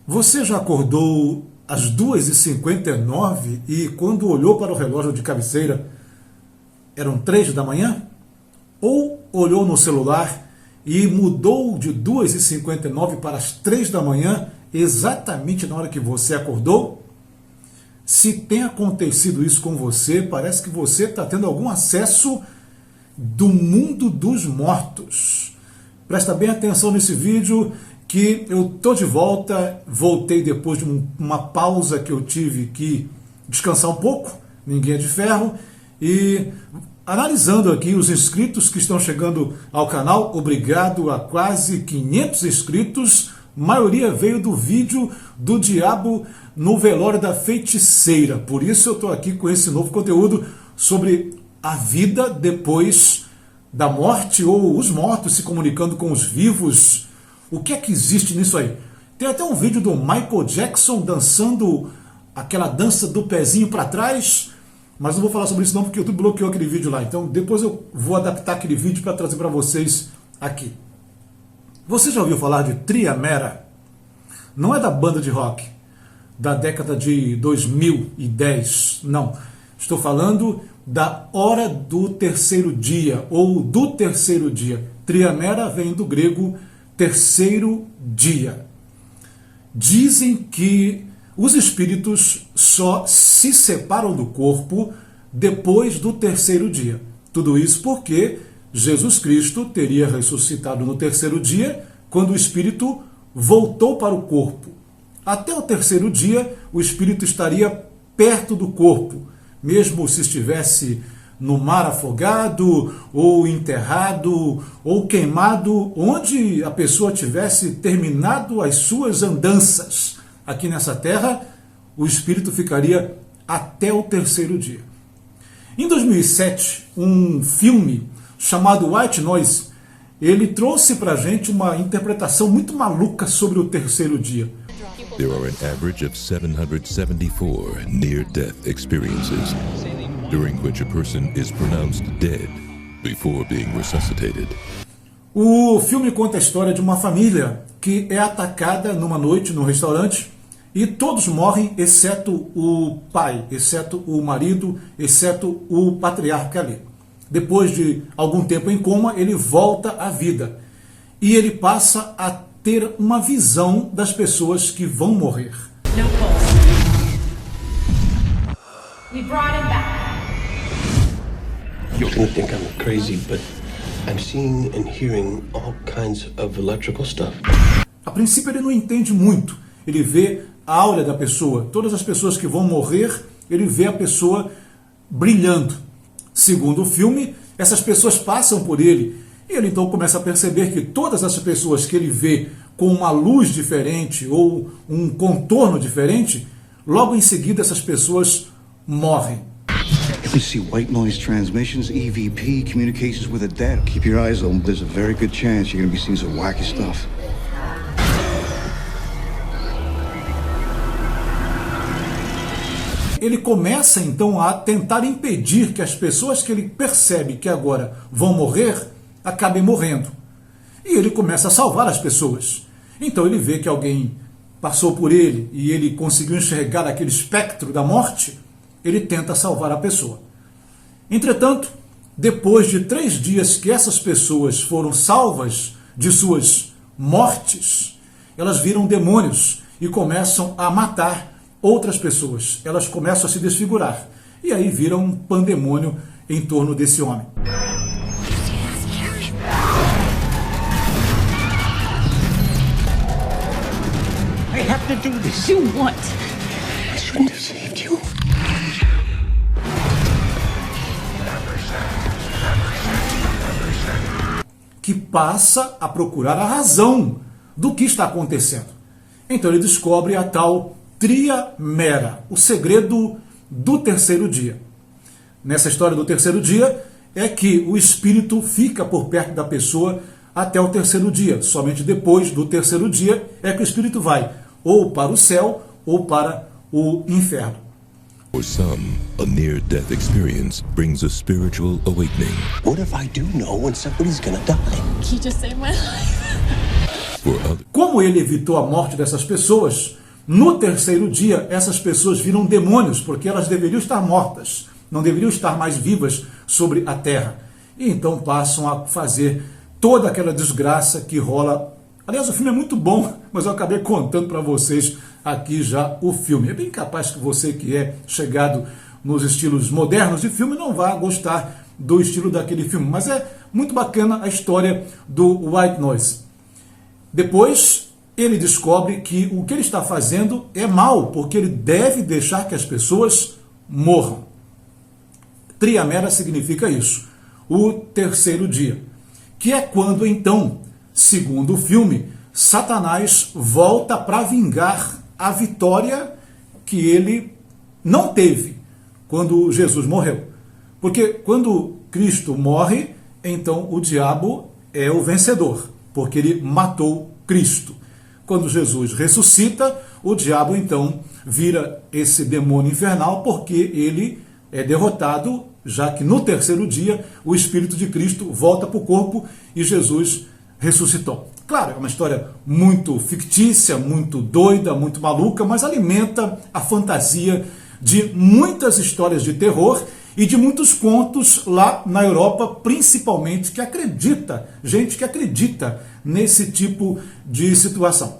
Você já acordou às 2h59 e quando olhou para o relógio de cabeceira eram 3 da manhã? Ou olhou no celular e mudou de 2h59 para as 3 da manhã exatamente na hora que você acordou? Se tem acontecido isso com você, parece que você está tendo algum acesso do mundo dos mortos. Presta bem atenção nesse vídeo que eu estou de volta, voltei depois de uma pausa que eu tive que descansar um pouco, ninguém é de ferro, e analisando aqui os inscritos que estão chegando ao canal, obrigado a quase 500 inscritos, maioria veio do vídeo do diabo no velório da feiticeira, por isso eu estou aqui com esse novo conteúdo sobre a vida depois da morte, ou os mortos se comunicando com os vivos. O que é que existe nisso aí? Tem até um vídeo do Michael Jackson dançando aquela dança do pezinho para trás, mas não vou falar sobre isso não, porque o YouTube bloqueou aquele vídeo lá. Então depois eu vou adaptar aquele vídeo para trazer para vocês aqui. Você já ouviu falar de Triamera? Não é da banda de rock da década de 2010, não. Estou falando da hora do terceiro dia, ou do terceiro dia. Triamera vem do grego terceiro dia. Dizem que os espíritos só se separam do corpo depois do terceiro dia. Tudo isso porque Jesus Cristo teria ressuscitado no terceiro dia, quando o espírito voltou para o corpo. Até o terceiro dia, o espírito estaria perto do corpo, mesmo se estivesse no mar afogado, ou enterrado, ou queimado, onde a pessoa tivesse terminado as suas andanças aqui nessa terra, o espírito ficaria até o terceiro dia. Em 2007, um filme chamado White Noise, ele trouxe para a gente uma interpretação muito maluca sobre o terceiro dia. There are an average of 774 near-death experiences, during which a person is pronounced dead before being resuscitated. O filme conta a história de uma família que é atacada numa noite no restaurante e todos morrem, exceto o pai, exceto o marido, exceto o patriarca ali. Depois de algum tempo em coma, ele volta à vida e ele passa a ter uma visão das pessoas que vão morrer. No pulse. We brought him back. You're gonna think I'm crazy, but I'm seeing and hearing all kinds of electrical stuff. A princípio ele não entende muito. Ele vê a aura da pessoa. Todas as pessoas que vão morrer, ele vê a pessoa brilhando. Segundo o filme, essas pessoas passam por ele. E ele então começa a perceber que todas as pessoas que ele vê com uma luz diferente ou um contorno diferente, logo em seguida essas pessoas morrem. You see white noise transmissions, EVP, communications with the dead. Keep your eyes open. There's a very good chance you're going to be seeing some wacky stuff. Ele começa então a tentar impedir que as pessoas que ele percebe que agora vão morrer acabem morrendo. E ele começa a salvar as pessoas. Então ele vê que alguém passou por ele e ele conseguiu enxergar aquele espectro da morte, ele tenta salvar a pessoa. Entretanto, depois de 3 dias que essas pessoas foram salvas de suas mortes, elas viram demônios e começam a matar outras pessoas. Elas começam a se desfigurar. E aí vira um pandemônio em torno desse homem. I have to do this. Do what? I shouldn't have saved you. Que passa a procurar a razão do que está acontecendo. Então ele descobre a tal Triamera, o segredo do terceiro dia. Nessa história do terceiro dia é que o espírito fica por perto da pessoa até o terceiro dia. Somente depois do terceiro dia é que o espírito vai ou para o céu ou para o inferno. For some, a near-death experience brings a spiritual awakening. What if I do know when somebody's gonna die? You just saved my life. For others, Como ele evitou a morte dessas pessoas, no terceiro dia essas pessoas viram demônios, porque elas deveriam estar mortas, não deveriam estar mais vivas sobre a terra. E então passam a fazer toda aquela desgraça que rola. Aliás, o filme é muito bom, mas eu acabei contando para vocês aqui já o filme. É bem capaz que você que é chegado nos estilos modernos de filme não vá gostar do estilo daquele filme, mas é muito bacana a história do White Noise. Depois, ele descobre que o que ele está fazendo é mal, porque ele deve deixar que as pessoas morram. Triamera significa isso, o terceiro dia, que é quando então, segundo o filme, Satanás volta para vingar a vitória que ele não teve quando Jesus morreu. Porque quando Cristo morre, então o diabo é o vencedor, porque ele matou Cristo. Quando Jesus ressuscita, o diabo então vira esse demônio infernal, porque ele é derrotado, já que no terceiro dia o Espírito de Cristo volta para o corpo e Jesus ressuscitou. Claro, é uma história muito fictícia, muito doida, muito maluca, mas alimenta a fantasia de muitas histórias de terror e de muitos contos lá na Europa, principalmente, gente que acredita nesse tipo de situação.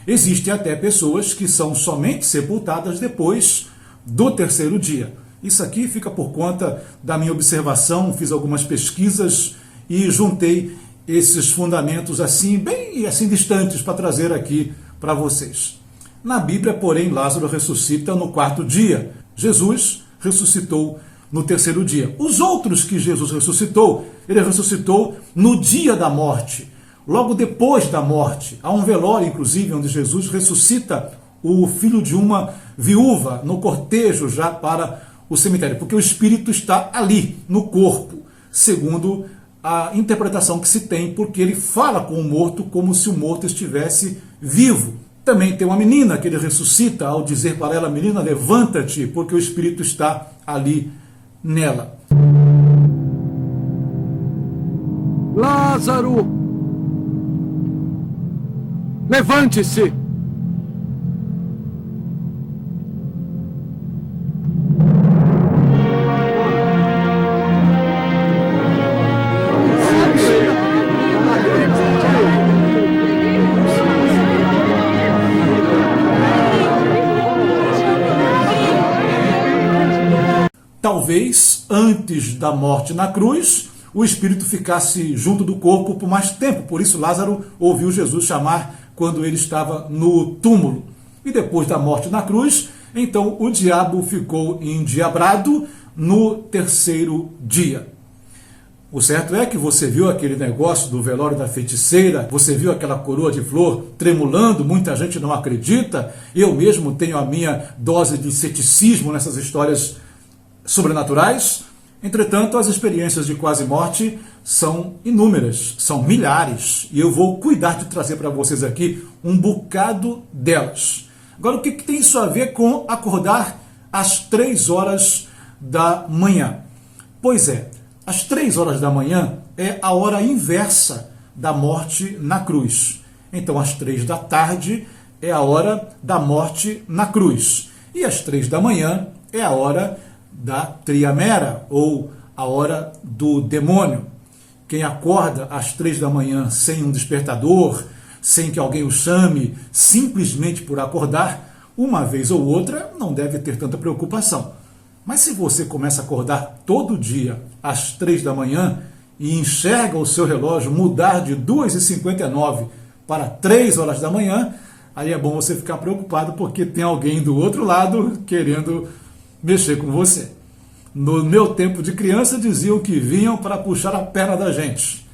Existem até pessoas que são somente sepultadas depois do terceiro dia. Isso aqui fica por conta da minha observação, fiz algumas pesquisas e juntei esses fundamentos assim, bem assim distantes para trazer aqui para vocês. Na Bíblia, porém, Lázaro ressuscita no quarto dia. Jesus ressuscitou no terceiro dia. Os outros que Jesus ressuscitou, ele ressuscitou no dia da morte, logo depois da morte. Há um velório, inclusive, onde Jesus ressuscita o filho de uma viúva no cortejo já para o cemitério, porque o espírito está ali, no corpo, segundo a interpretação que se tem, porque ele fala com o morto como se o morto estivesse vivo. Também tem uma menina que ele ressuscita ao dizer para ela: menina, levanta-te, porque o espírito está ali nela. Lázaro! Levante-se! Talvez antes da morte na cruz, o espírito ficasse junto do corpo por mais tempo. Por isso Lázaro ouviu Jesus chamar quando ele estava no túmulo. E depois da morte na cruz, então o diabo ficou endiabrado no terceiro dia. O certo é que você viu aquele negócio do velório da feiticeira, você viu aquela coroa de flor tremulando, muita gente não acredita. Eu mesmo tenho a minha dose de ceticismo nessas histórias sobrenaturais. Entretanto, as experiências de quase morte são inúmeras, são milhares, e eu vou cuidar de trazer para vocês aqui um bocado delas. Agora, o que tem isso a ver com acordar às 3 horas da manhã? Pois é, às 3 horas da manhã é a hora inversa da morte na cruz. Então, às 3 da tarde é a hora da morte na cruz. E às 3 da manhã é a hora da triamera, ou a hora do demônio. Quem acorda às 3 da manhã sem um despertador, sem que alguém o chame, simplesmente por acordar, uma vez ou outra, não deve ter tanta preocupação. Mas se você começa a acordar todo dia às 3 da manhã e enxerga o seu relógio mudar de 2h59 para 3 horas da manhã, aí é bom você ficar preocupado, porque tem alguém do outro lado querendo mexer com você. No meu tempo de criança diziam que vinham para puxar a perna da gente.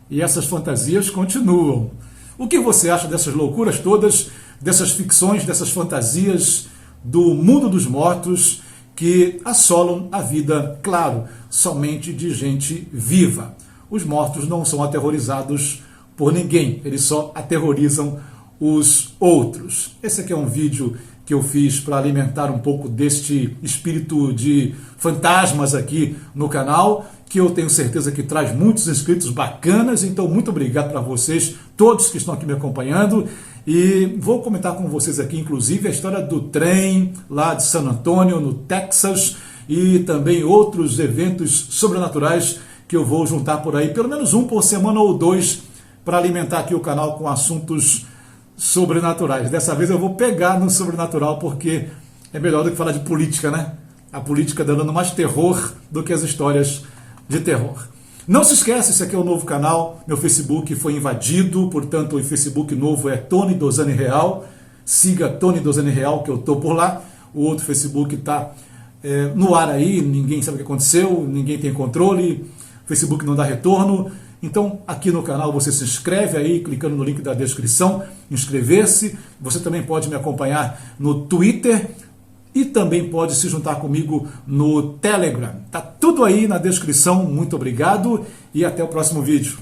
E essas fantasias continuam. O que você acha dessas loucuras todas, dessas ficções, dessas fantasias do mundo dos mortos que assolam a vida, claro, somente de gente viva? Os mortos não são aterrorizados por ninguém, eles só aterrorizam os outros. Esse aqui é um vídeo que eu fiz para alimentar um pouco deste espírito de fantasmas aqui no canal, que eu tenho certeza que traz muitos inscritos bacanas. Então, muito obrigado para vocês, todos que estão aqui me acompanhando. E vou comentar com vocês aqui, inclusive, a história do trem lá de San Antonio, no Texas, e também outros eventos sobrenaturais que eu vou juntar por aí, pelo menos um por semana ou dois, para alimentar aqui o canal com assuntos sobrenaturais. Dessa vez eu vou pegar no sobrenatural, porque é melhor do que falar de política, né? A política dando mais terror do que as histórias de terror. Não se esqueça, esse aqui é o novo canal, meu Facebook foi invadido, portanto o Facebook novo é Tony Dosani Real, siga Tony Dosani Real, que eu estou por lá. O outro Facebook está no ar aí, ninguém sabe o que aconteceu, ninguém tem controle, o Facebook não dá retorno. Então aqui no canal você se inscreve aí, clicando no link da descrição, inscrever-se. Você também pode me acompanhar no Twitter, e também pode se juntar comigo no Telegram. Tá tudo aí na descrição. Muito obrigado e até o próximo vídeo.